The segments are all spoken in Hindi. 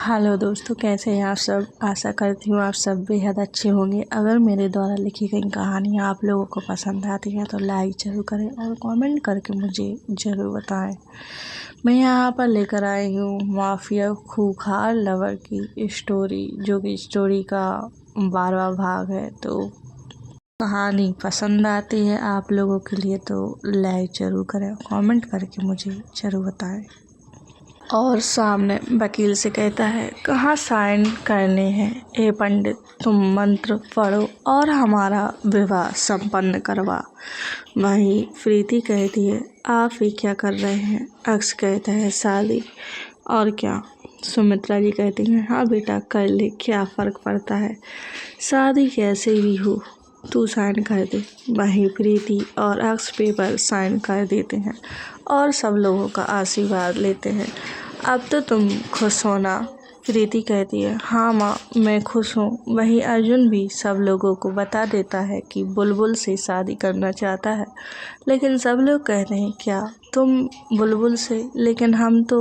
हेलो दोस्तों, कैसे हैं आप सब। आशा करती हूँ आप सब बेहद अच्छे होंगे। अगर मेरे द्वारा लिखी गई कहानियाँ आप लोगों को पसंद आती हैं तो लाइक ज़रूर करें और कमेंट करके मुझे ज़रूर बताएं। मैं यहाँ पर लेकर आई हूँ माफिया खूंखार लवर की स्टोरी, जो कि स्टोरी का 12वां भाग है। तो कहानी पसंद आती है आप लोगों के लिए तो लाइक ज़रूर करें, कमेंट करके मुझे ज़रूर बताएं। और सामने वकील से कहता है, कहाँ साइन करने हैं। ए पंडित, तुम मंत्र पढ़ो और हमारा विवाह संपन्न करवा। वहीं प्रीति कहती है, आप ये क्या कर रहे हैं। अक्स कहता है, शादी और क्या। सुमित्रा जी कहती हैं, हाँ बेटा कर ले, क्या फ़र्क पड़ता है, शादी कैसे भी हो, तू साइन कर दे। वहीं प्रीति और अक्स पेपर साइन कर देते हैं और सब लोगों का आशीर्वाद लेते हैं। अब तो तुम खुश हो ना। प्रीति कहती है, हाँ माँ मैं खुश हूँ। वहीं अर्जुन भी सब लोगों को बता देता है कि बुलबुल से शादी करना चाहता है, लेकिन सब लोग कहते हैं, क्या तुम बुलबुल से, लेकिन हम तो।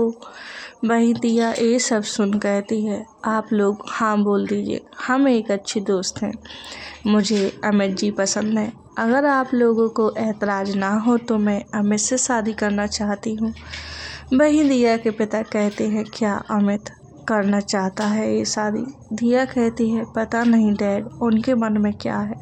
वहीं दिया ये सब सुन कहती है, आप लोग हाँ बोल दीजिए, हम एक अच्छी दोस्त हैं, मुझे अमित जी पसंद है। अगर आप लोगों को ऐतराज़ ना हो तो मैं अमित से शादी करना चाहती हूँ। वहीं दिया के पिता कहते हैं, क्या अमित करना चाहता है ये शादी। दिया कहती है, पता नहीं डैड, उनके मन में क्या है।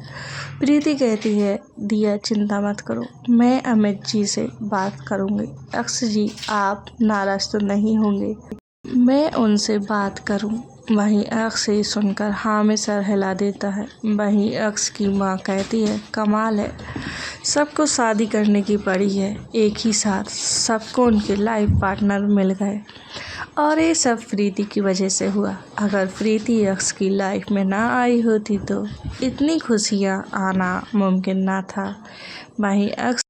प्रीति कहती है, दिया चिंता मत करो, मैं अमित जी से बात करूँगी। अक्स जी आप नाराज़ तो नहीं होंगे, मैं उनसे बात करूं। वहीं अक्स ये सुनकर हाँ में सर हिला देता है। वहीं अक्स की माँ कहती है, कमाल है, सबको शादी करने की पड़ी है एक ही साथ, सबको उनके लाइफ पार्टनर मिल गए और ये सब प्रीति की वजह से हुआ। अगर प्रीति अक्स की लाइफ में ना आई होती तो इतनी खुशियाँ आना मुमकिन ना था। वहीं अक्स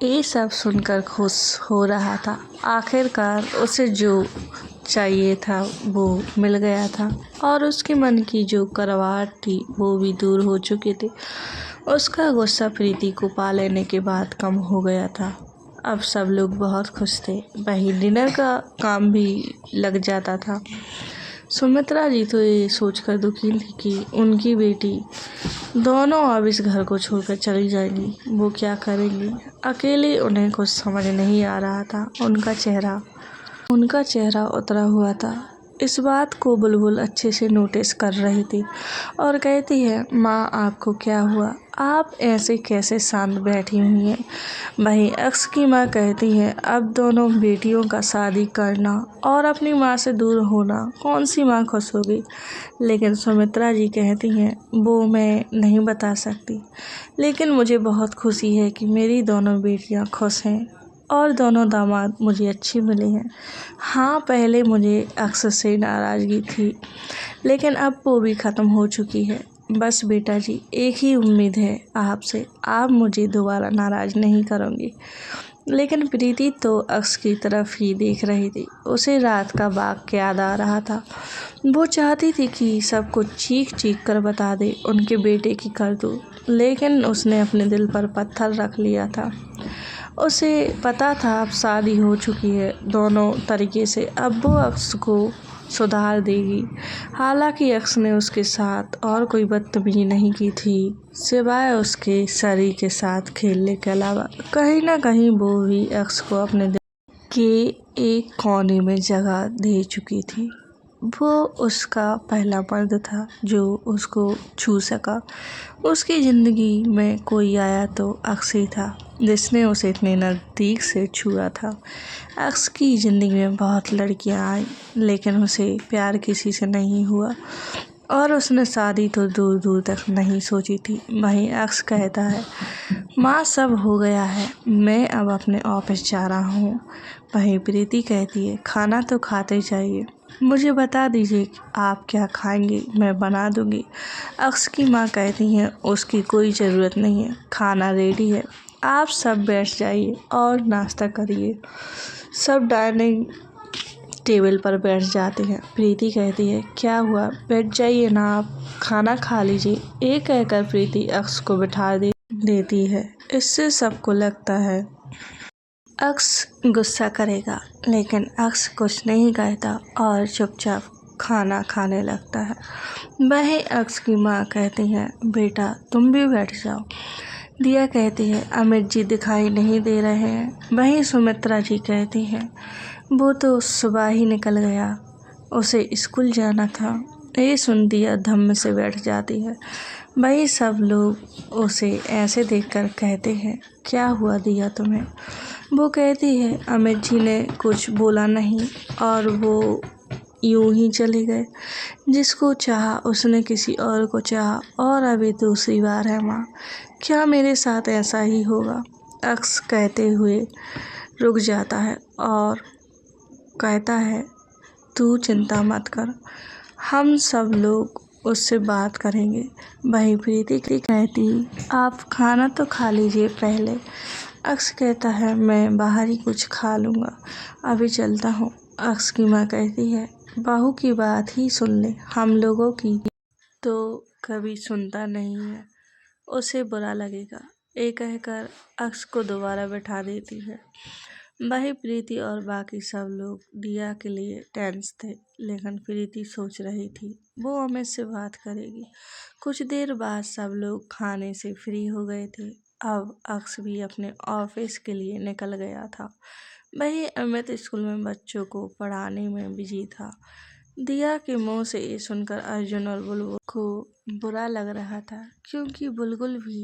ये सब सुनकर खुश हो रहा था, आखिरकार उसे जो चाहिए था वो मिल गया था और उसके मन की जो करवाहट थी वो भी दूर हो चुकी थी। उसका गुस्सा प्रीति को पा लेने के बाद कम हो गया था। अब सब लोग बहुत खुश थे। वहीं डिनर का काम भी लग जाता था। सुमित्रा जी तो ये सोचकर दुखी थी कि उनकी बेटी दोनों अब इस घर को छोड़कर चली जाएंगी, वो क्या करेंगी अकेले। उन्हें कुछ समझ नहीं आ रहा था। उनका चेहरा उतरा हुआ था। इस बात को बुलबुल अच्छे से नोटिस कर रही थी और कहती है, माँ आपको क्या हुआ, आप ऐसे कैसे शांत बैठी हुई हैं। वहीं अक्स की माँ कहती है, अब दोनों बेटियों का शादी करना और अपनी माँ से दूर होना, कौन सी माँ खुश होगी। लेकिन सुमित्रा जी कहती हैं, वो मैं नहीं बता सकती, लेकिन मुझे बहुत खुशी है कि मेरी दोनों बेटियाँ खुश हैं और दोनों दामाद मुझे अच्छे मिले हैं। हाँ पहले मुझे अक्स से नाराज़गी थी, लेकिन अब वो भी ख़त्म हो चुकी है। बस बेटा जी एक ही उम्मीद है आपसे, आप मुझे दोबारा नाराज़ नहीं करोगे। लेकिन प्रीति तो अक्स की तरफ ही देख रही थी। उसे रात का वाक़ याद आ रहा था। वो चाहती थी कि सब कुछ चीख चीख कर बता दे उनके बेटे की करतूत, लेकिन उसने अपने दिल पर पत्थर रख लिया था। उसे पता था अब शादी हो चुकी है दोनों तरीके से, अब वो अक्स को सुधार देगी। हालांकि अक्स ने उसके साथ और कोई बदतमीजी नहीं की थी, सिवाय उसके शरीर के साथ खेलने के अलावा। कहीं ना कहीं वो भी अक्स को अपने दिल के एक कोने में जगह दे चुकी थी। वो उसका पहला मर्द था जो उसको छू सका। उसकी ज़िंदगी में कोई आया तो अक्स ही था, जिसने उसे इतने नज़दीक से छुआ था। अक्स की ज़िंदगी में बहुत लड़कियां आई, लेकिन उसे प्यार किसी से नहीं हुआ और उसने शादी तो दूर दूर तक नहीं सोची थी। वहीं अक्स कहता है, माँ सब हो गया है, मैं अब अपने ऑफिस जा रहा हूँ। वहीं प्रीति कहती है, खाना तो खाते जाइए, मुझे बता दीजिए कि आप क्या खाएंगे, मैं बना दूंगी। अक्स की माँ कहती हैं, उसकी कोई ज़रूरत नहीं है, खाना रेडी है, आप सब बैठ जाइए और नाश्ता करिए। सब डाइनिंग टेबल पर बैठ जाते हैं। प्रीति कहती है, क्या हुआ, बैठ जाइए ना, आप खाना खा लीजिए। एक कहकर प्रीति अक्स को बिठा देती है। इससे सबको लगता है अक्स गुस्सा करेगा, लेकिन अक्स कुछ नहीं कहता और चुपचाप खाना खाने लगता है। वहीं अक्स की माँ कहती है, बेटा तुम भी बैठ जाओ। दिया कहती है, अमित जी दिखाई नहीं दे रहे हैं। वहीं सुमित्रा जी कहती है, वो तो सुबह ही निकल गया, उसे स्कूल जाना था। ये सुन दिया धम्म से बैठ जाती है। वही सब लोग उसे ऐसे देखकर कहते हैं, क्या हुआ दिया तुम्हें? वो कहती है, अमित जी ने कुछ बोला नहीं और वो यूं ही चले गए। जिसको चाहा उसने किसी और को चाहा और अभी दूसरी बार है माँ। क्या मेरे साथ ऐसा ही होगा? अक्स कहते हुए रुक जाता है और कहता है, तू चिंता मत कर, हम सब लोग उससे बात करेंगे। वहीं प्रीति कहती, आप खाना तो खा लीजिए पहले। अक्स कहता है, मैं बाहर ही कुछ खा लूँगा, अभी चलता हूँ। अक्स की माँ कहती है, बहू की बात ही सुन ले, हम लोगों की तो कभी सुनता नहीं है, उसे बुरा लगेगा। ये कहकर अक्स को दोबारा बैठा देती है। वही प्रीति और बाकी सब लोग दिया के लिए टेंस थे, लेकिन प्रीति सोच रही थी वो अमित से बात करेगी। कुछ देर बाद सब लोग खाने से फ्री हो गए थे। अब अक्स भी अपने ऑफिस के लिए निकल गया था। वही अमित स्कूल में बच्चों को पढ़ाने में बिजी था। दिया के मुंह से ये सुनकर अर्जुन और बुलबुल को बुरा लग रहा था, क्योंकि बुलबुल भी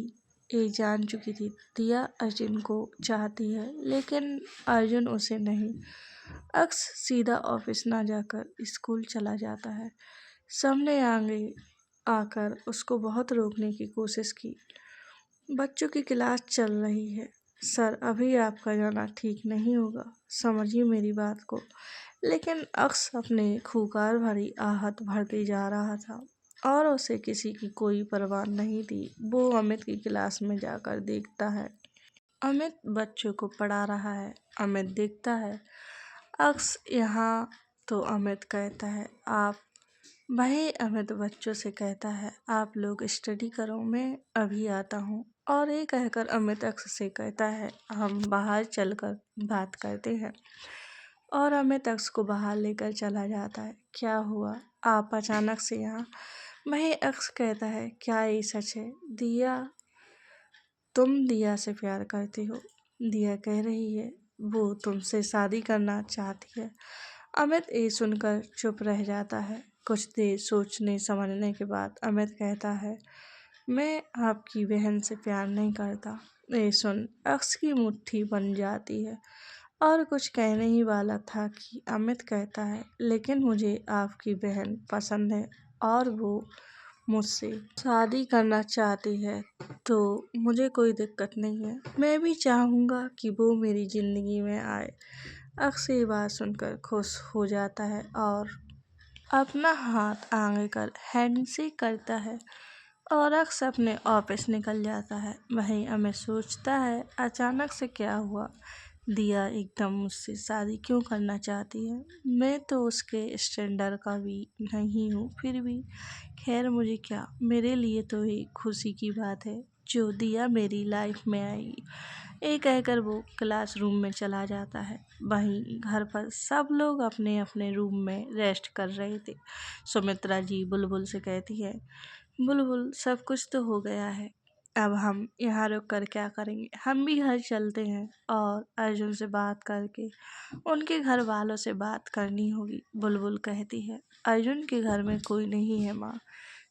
ये जान चुकी थी दिया अर्जुन को चाहती है, लेकिन अर्जुन उसे नहीं। अक्स सीधा ऑफिस ना जाकर स्कूल चला जाता है। सबने आगे आकर उसको बहुत रोकने की कोशिश की। बच्चों की क्लास चल रही है, सर अभी आपका जाना ठीक नहीं होगा, समझिए मेरी बात को। लेकिन अक्स अपने खूंखार भरी आहट भरते जा रहा था और उसे किसी की कोई परवाह नहीं थी। वो अमित की क्लास में जाकर देखता है, अमित बच्चों को पढ़ा रहा है। अमित देखता है अक्स यहाँ, तो अमित कहता है, आप। वही अमित बच्चों से कहता है, आप लोग स्टडी करो, मैं अभी आता हूँ। और ये कहकर अमित अक्स से कहता है, हम बाहर चलकर बात करते हैं। और अमित अक्स को बाहर लेकर चला जाता है। क्या हुआ, आप अचानक से यहाँ? वही अक्स कहता है, क्या ये सच है दिया, तुम दिया से प्यार करती हो? दिया कह रही है वो तुमसे शादी करना चाहती है। अमित ये सुनकर चुप रह जाता है। कुछ देर सोचने समझने के बाद अमित कहता है, मैं आपकी बहन से प्यार नहीं करता। ये सुन अक्स की मुट्ठी बन जाती है और कुछ कहने ही वाला था कि अमित कहता है, लेकिन मुझे आपकी बहन पसंद है और वो मुझसे शादी करना चाहती है, तो मुझे कोई दिक्कत नहीं है। मैं भी चाहूँगा कि वो मेरी ज़िंदगी में आए। अक्स ये बात सुनकर खुश हो जाता है और अपना हाथ आगे कर हैंडशेक करता है और अक्स अपने ऑफिस निकल जाता है। वहीं अमित सोचता है, अचानक से क्या हुआ, दिया एकदम मुझसे शादी क्यों करना चाहती है? मैं तो उसके स्टैंडर्ड का भी नहीं हूँ, फिर भी खैर मुझे क्या, मेरे लिए तो ये खुशी की बात है जो दिया मेरी लाइफ में आएगी। ये कहकर वो क्लासरूम में चला जाता है। वहीं घर पर सब लोग अपने अपने रूम में रेस्ट कर रहे थे। सुमित्रा जी बुलबुल से कहती है, बुलबुल सब कुछ तो हो गया है, अब हम यहाँ रुक कर क्या करेंगे, हम भी घर चलते हैं और अर्जुन से बात करके उनके घर वालों से बात करनी होगी। बुलबुल कहती है, अर्जुन के घर में कोई नहीं है माँ,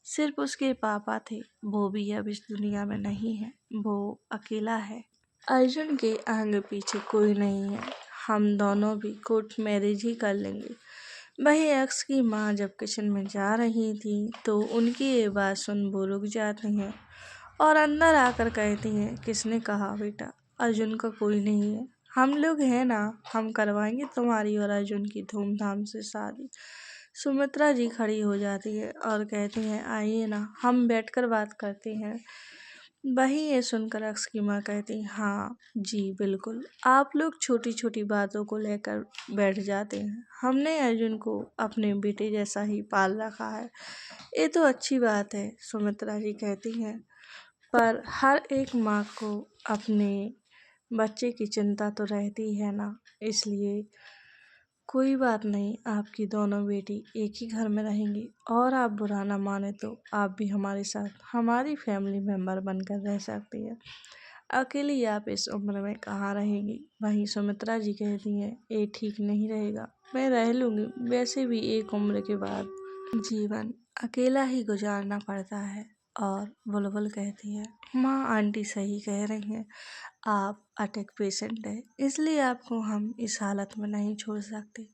सिर्फ उसके पापा थे, वो भी अब इस दुनिया में नहीं है, वो अकेला है। अर्जुन के आगे पीछे कोई नहीं है, हम दोनों भी कोर्ट मैरिज ही कर लेंगे। वही अक्स की माँ जब किचन में जा रही थी तो उनकी ये बात सुन वो रुक जाती हैं और अंदर आकर कहती हैं, किसने कहा बेटा अर्जुन का कोई नहीं है, हम लोग हैं ना, हम करवाएंगे तुम्हारी और अर्जुन की धूमधाम से शादी। सुमित्रा जी खड़ी हो जाती है और कहती हैं, आइए ना, हम बैठकर बात करते हैं। वही ये सुनकर अक्स की माँ कहती, हाँ जी बिल्कुल, आप लोग छोटी छोटी बातों को लेकर बैठ जाते हैं, हमने अर्जुन को अपने बेटे जैसा ही पाल रखा है, ये तो अच्छी बात है। सुमित्रा जी कहती हैं, पर हर एक माँ को अपने बच्चे की चिंता तो रहती है ना, इसलिए कोई बात नहीं, आपकी दोनों बेटी एक ही घर में रहेंगी और आप बुरा ना माने तो आप भी हमारे साथ हमारी फैमिली मेंबर बनकर रह सकती है। अकेली आप इस उम्र में कहाँ रहेंगी? वहीं सुमित्रा जी कहती हैं, ये ठीक नहीं रहेगा, मैं रह लूँगी, वैसे भी एक उम्र के बाद जीवन अकेला ही गुजारना पड़ता है। और बुलबुल कहती है, माँ आंटी सही कह रही हैं, आप अटैक पेशेंट है, इसलिए आपको हम इस हालत में नहीं छोड़ सकते।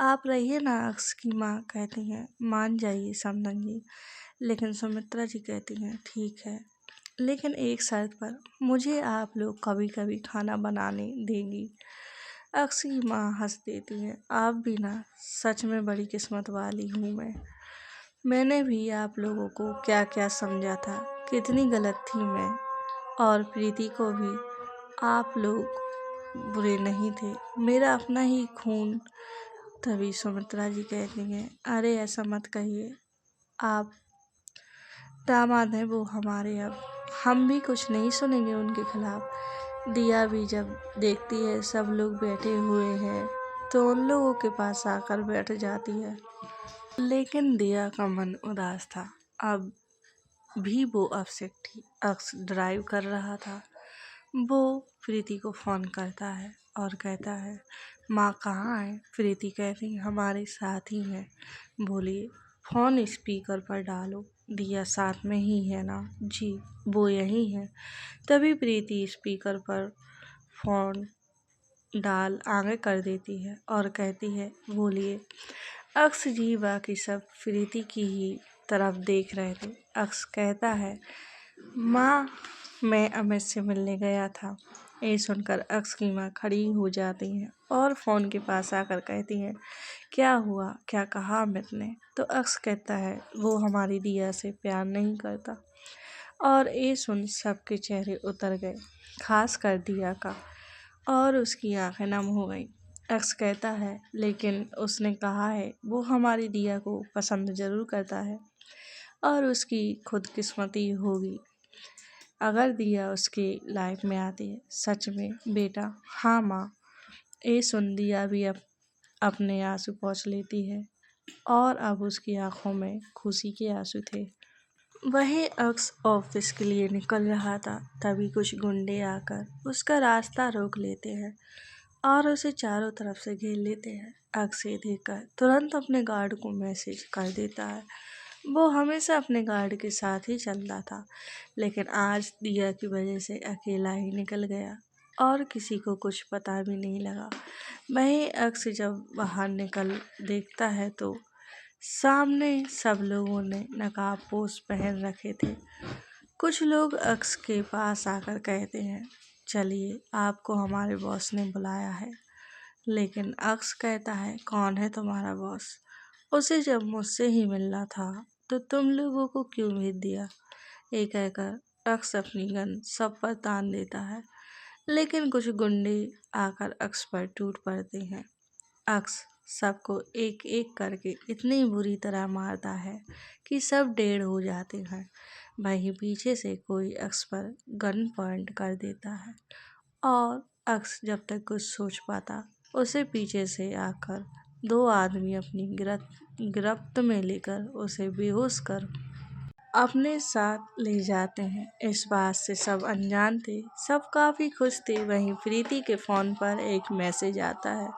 आप रहिए ना। अक्स की माँ कहती हैं, मान जाइए समधन जी। लेकिन सुमित्रा जी कहती हैं, ठीक है, लेकिन एक शर्त पर, मुझे आप लोग कभी कभी खाना बनाने देंगी। अक्स की माँ हंस देती है, आप भी ना, सच में बड़ी किस्मत वाली हूँ मैं। मैंने भी आप लोगों को क्या क्या समझा था, कितनी गलत थी मैं। और प्रीति को भी आप लोग बुरे नहीं थे, मेरा अपना ही खून। तभी सुमित्रा जी कहती हैं, अरे ऐसा मत कहिए, आप दामाद हैं वो हमारे, अब हम भी कुछ नहीं सुनेंगे उनके खिलाफ। दिया भी जब देखती है सब लोग बैठे हुए हैं तो उन लोगों के पास आकर बैठ जाती है। लेकिन दिया का मन उदास था। अब भी वो अपसेट थी। अक्स ड्राइव कर रहा था। वो प्रीति को फ़ोन करता है और कहता है, माँ कहाँ है? प्रीति कहती, हमारे साथ ही है, बोलिए। फ़ोन स्पीकर पर डालो। दिया, साथ में ही है ना? जी, वो यहीं है। तभी प्रीति स्पीकर पर फ़ोन डाल आगे कर देती है और कहती है, बोलिए। अक्स जी बाकी सब प्रीति की ही तरफ देख रहे थे। अक्स कहता है, माँ मैं अमित से मिलने गया था। ये सुनकर अक्स की माँ खड़ी हो जाती हैं और फ़ोन के पास आकर कहती हैं, क्या हुआ, क्या कहा अमित ने? तो अक्स कहता है, वो हमारी दिया से प्यार नहीं करता। और ये सुन सबके चेहरे उतर गए, खास कर दिया का, और उसकी आंखें नम हो गई। अक्स कहता है, लेकिन उसने कहा है वो हमारी दिया को पसंद ज़रूर करता है और उसकी खुदकिस्मती होगी अगर दिया उसकी लाइफ में आती है। सच में बेटा? हाँ माँ। ये सुन दिया भी अपने आंसू पोंछ लेती है और अब उसकी आंखों में खुशी के आंसू थे। वहीं अक्स ऑफिस के लिए निकल रहा था, तभी कुछ गुंडे आकर उसका रास्ता रोक लेते हैं और उसे चारों तरफ से घेर लेते हैं। अक्स ये देखकर तुरंत अपने गार्ड को मैसेज कर देता है। वो हमेशा अपने गार्ड के साथ ही चलता था, लेकिन आज दिया की वजह से अकेला ही निकल गया और किसी को कुछ पता भी नहीं लगा। वहीं अक्स जब बाहर निकल देखता है तो सामने सब लोगों ने नकाबपोश पहन रखे थे। कुछ लोग अक्स के पास आकर कहते हैं, चलिए आपको हमारे बॉस ने बुलाया है। लेकिन अक्स कहता है, कौन है तुम्हारा बॉस? उसे जब मुझसे ही मिलना था तो तुम लोगों को क्यों भेज दिया? ये कहकर अक्स अपनी गन सब पर तान देता है, लेकिन कुछ गुंडे आकर अक्स पर टूट पड़ते हैं। अक्स सबको एक एक करके इतनी बुरी तरह मारता है कि सब डेढ़ हो जाते हैं। वहीं पीछे से कोई अक्स पर गन पॉइंट कर देता है और अक्स जब तक कुछ सोच पाता, उसे पीछे से आकर दो आदमी अपनी गिरफ्त में लेकर उसे बेहोश कर अपने साथ ले जाते हैं। इस बात से सब अनजान थे, सब काफ़ी खुश थे। वहीं प्रीति के फ़ोन पर एक मैसेज आता है,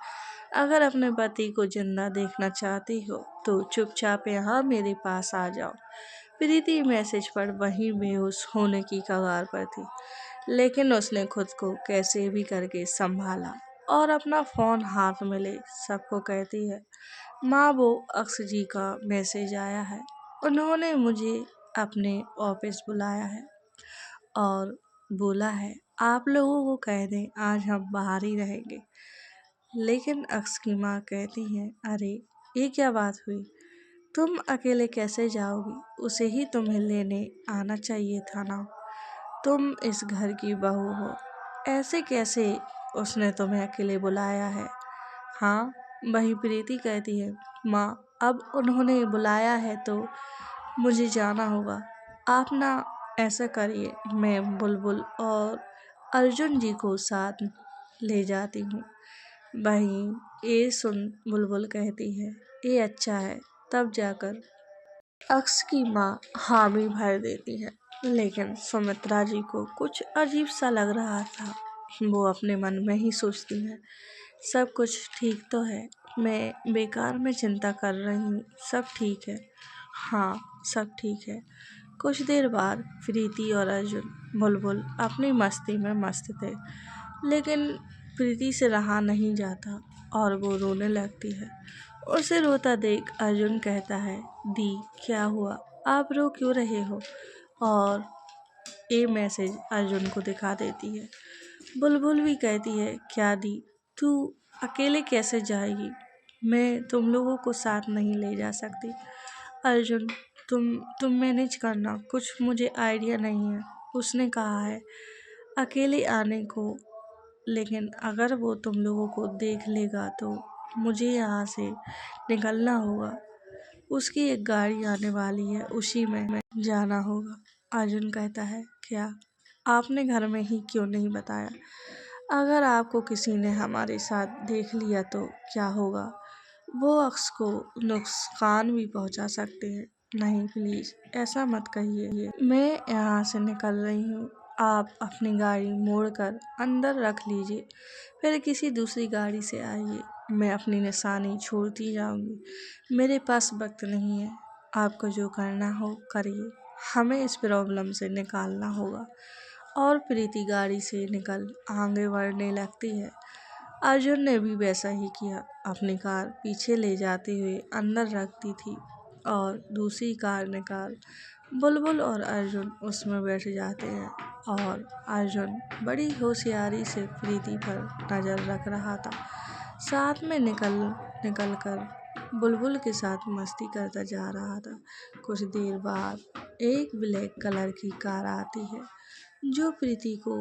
अगर अपने पति को जिंदा देखना चाहती हो तो चुपचाप यहाँ मेरे पास आ जाओ। प्रीति मैसेज पर वहीं बेहोश होने की कगार पर थी, लेकिन उसने खुद को कैसे भी करके संभाला और अपना फ़ोन हाथ में ले सबको कहती है, माँ वो अक्स जी का मैसेज आया है, उन्होंने मुझे अपने ऑफिस बुलाया है और बोला है आप लोगों को कह दें आज हम बाहर ही रहेंगे। लेकिन अक्स की माँ कहती हैं, अरे ये क्या बात हुई? तुम अकेले कैसे जाओगी? उसे ही तुम्हें लेने आना चाहिए था ना, तुम इस घर की बहू हो, ऐसे कैसे उसने तुम्हें अकेले बुलाया है? हाँ, वही प्रीति कहती है, माँ अब उन्होंने बुलाया है तो मुझे जाना होगा। आप ना ऐसा करिए, मैं बुलबुल और अर्जुन जी को साथ ले जाती हूँ। वहीं ये सुन बुलबुल कहती है, ये अच्छा है। तब जाकर अक्स की माँ हामी भर देती है। लेकिन सुमित्रा जी को कुछ अजीब सा लग रहा था। वो अपने मन में ही सोचती है, सब कुछ ठीक तो है, मैं बेकार में चिंता कर रही हूँ, सब ठीक है। हाँ, सब ठीक है। कुछ देर बाद प्रीति और अर्जुन बुलबुल अपनी मस्ती में मस्त थे। लेकिन प्रीति से रहा नहीं जाता और वो रोने लगती है। उसे रोता देख अर्जुन कहता है, दी क्या हुआ, आप रो क्यों रहे हो? और ये मैसेज अर्जुन को दिखा देती है। बुलबुल भी कहती है, क्या दी, तू अकेले कैसे जाएगी? मैं तुम लोगों को साथ नहीं ले जा सकती। अर्जुन, तुम मैनेज करना, कुछ मुझे आइडिया नहीं है। उसने कहा है अकेले आने को, लेकिन अगर वो तुम लोगों को देख लेगा तो मुझे यहाँ से निकलना होगा। उसकी एक गाड़ी आने वाली है, उसी में जाना होगा। अर्जुन कहता है, क्या आपने घर में ही क्यों नहीं बताया? अगर आपको किसी ने हमारे साथ देख लिया तो क्या होगा? वो अक्स को नुकसान भी पहुंचा सकते हैं। नहीं प्लीज, ऐसा मत कहिए। मैं यहाँ से निकल रही हूँ, आप अपनी गाड़ी मोड़कर अंदर रख लीजिए, फिर किसी दूसरी गाड़ी से आइए। मैं अपनी निशानी छोड़ती जाऊंगी। मेरे पास वक्त नहीं है। आपको जो करना हो करिए, हमें इस प्रॉब्लम से निकालना होगा। और प्रीति गाड़ी से निकल आगे बढ़ने लगती है। अर्जुन ने भी वैसा ही किया, अपनी कार पीछे ले जाते हुए अंदर रखती थी और दूसरी कार निकाल बुलबुल और अर्जुन उसमें बैठ जाते हैं। और अर्जुन बड़ी होशियारी से प्रीति पर नज़र रख रहा था। साथ में निकल कर बुलबुल के साथ मस्ती करता जा रहा था। कुछ देर बाद एक ब्लैक कलर की कार आती है, जो प्रीति को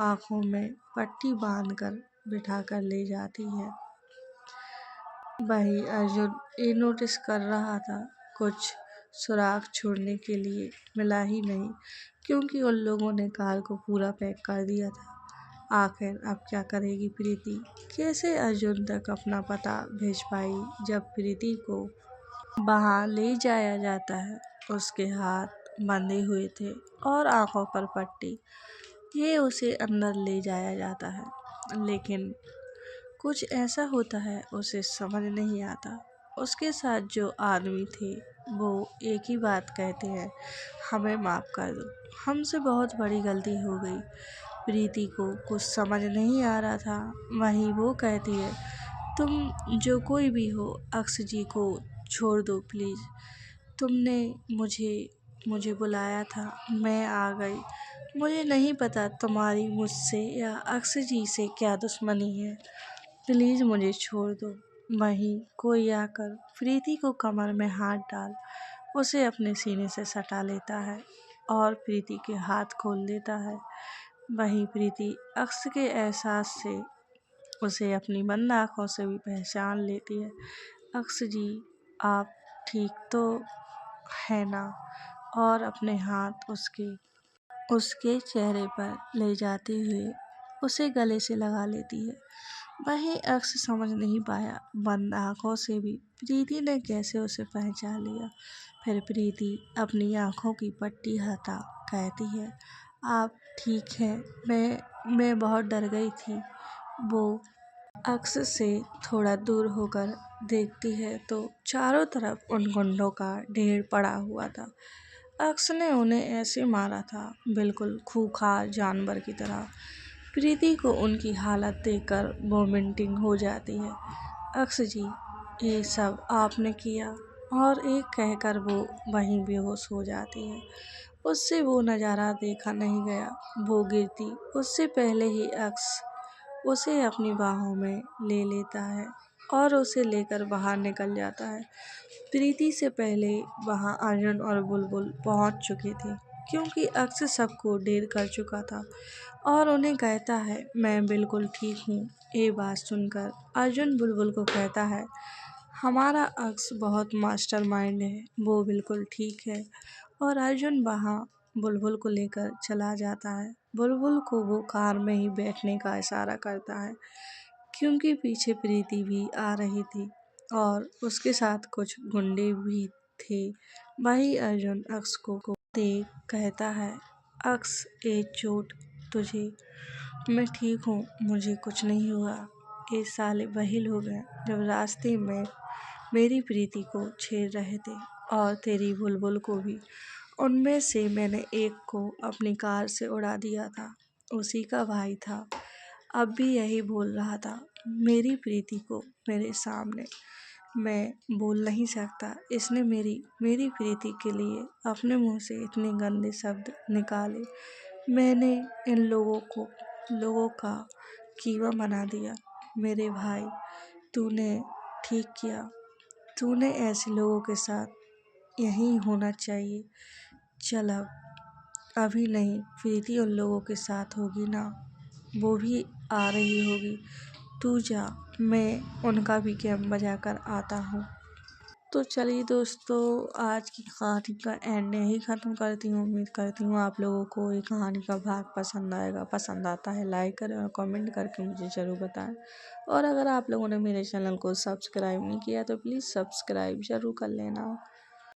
आंखों में पट्टी बांधकर बिठा कर ले जाती है। वहीं अर्जुन ये नोटिस कर रहा था, कुछ सुराग छोड़ने के लिए मिला ही नहीं, क्योंकि उन लोगों ने कार को पूरा पैक कर दिया था। आखिर अब क्या करेगी प्रीति? कैसे अर्जुन तक अपना पता भेज पाई? जब प्रीति को वहां ले जाया जाता है, उसके हाथ बंधे हुए थे और आंखों पर पट्टी। ये उसे अंदर ले जाया जाता है, लेकिन कुछ ऐसा होता है उसे समझ नहीं आता। उसके साथ जो आदमी थे वो एक ही बात कहते हैं, हमें माफ़ कर दो, हमसे बहुत बड़ी गलती हो गई। प्रीति को कुछ समझ नहीं आ रहा था। वहीं वो कहती है, तुम जो कोई भी हो, अक्स जी को छोड़ दो प्लीज़। तुमने मुझे बुलाया था, मैं आ गई। मुझे नहीं पता तुम्हारी मुझसे या अक्स जी से क्या दुश्मनी है। प्लीज़ मुझे छोड़ दो। वहीं कोई आकर प्रीति को कमर में हाथ डाल उसे अपने सीने से सटा लेता है और प्रीति के हाथ खोल देता है। वहीं प्रीति अक्स के एहसास से उसे अपनी बंद आँखों से भी पहचान लेती है। अक्स जी, आप ठीक तो है ना? और अपने हाथ उसके चेहरे पर ले जाते हुए उसे गले से लगा लेती है। वहीं अक्स समझ नहीं पाया, बंद आँखों से भी प्रीति ने कैसे उसे पहचान लिया। फिर प्रीति अपनी आँखों की पट्टी हटा कहती है, आप ठीक है? मैं बहुत डर गई थी। वो अक्स से थोड़ा दूर होकर देखती है तो चारों तरफ उन गुंडों का ढेर पड़ा हुआ था। अक्स ने उन्हें ऐसे मारा था, बिल्कुल खूंखार जानवर की तरह। प्रीति को उनकी हालत देखकर वोमिटिंग हो जाती है। अक्स जी, ये सब आपने किया? और एक कहकर वो वहीं बेहोश हो जाती है। उससे वो नज़ारा देखा नहीं गया। वो गिरती उससे पहले ही अक्स उसे अपनी बाहों में ले लेता है और उसे लेकर बाहर निकल जाता है। प्रीति से पहले वहां अर्जुन और बुलबुल पहुंच चुके थे, क्योंकि अक्स सबको ढेर कर चुका था और उन्हें कहता है, मैं बिल्कुल ठीक हूँ। ये बात सुनकर अर्जुन बुलबुल को कहता है, हमारा अक्स बहुत मास्टरमाइंड है, वो बिल्कुल ठीक है। और अर्जुन वहाँ बुलबुल को लेकर चला जाता है। बुलबुल को वो कार में ही बैठने का इशारा करता है, क्योंकि पीछे प्रीति भी आ रही थी और उसके साथ कुछ गुंडे भी थे। वही अर्जुन अक्स को देख कहता है, अक्स ये चोट तुझे? मैं ठीक हूँ, मुझे कुछ नहीं हुआ। ये साले वही लोग हैं जब रास्ते में मेरी प्रीति को छेड़ रहे थे और तेरी बुलबुल को भी। उनमें से मैंने एक को अपनी कार से उड़ा दिया था, उसी का भाई था। अब भी यही बोल रहा था मेरी प्रीति को मेरे सामने। मैं बोल नहीं सकता। इसने मेरी प्रीति के लिए अपने मुंह से इतने गंदे शब्द निकाले। मैंने इन लोगों का कीमा बना दिया। मेरे भाई, तूने ठीक किया। तूने ऐसे लोगों के साथ यहीं होना चाहिए। चल अब, अभी नहीं, प्रीति उन लोगों के साथ होगी ना, वो भी आ रही होगी। तू जा, मैं उनका भी गेम बजा कर आता हूँ। तो चलिए दोस्तों, आज की कहानी का एंड यही ख़त्म करती हूँ। उम्मीद करती हूँ आप लोगों को ये कहानी का भाग पसंद आएगा। पसंद आता है लाइक करें और कमेंट करके मुझे ज़रूर बताएं। और अगर आप लोगों ने मेरे चैनल को सब्सक्राइब नहीं किया तो प्लीज़ सब्सक्राइब ज़रूर कर लेना।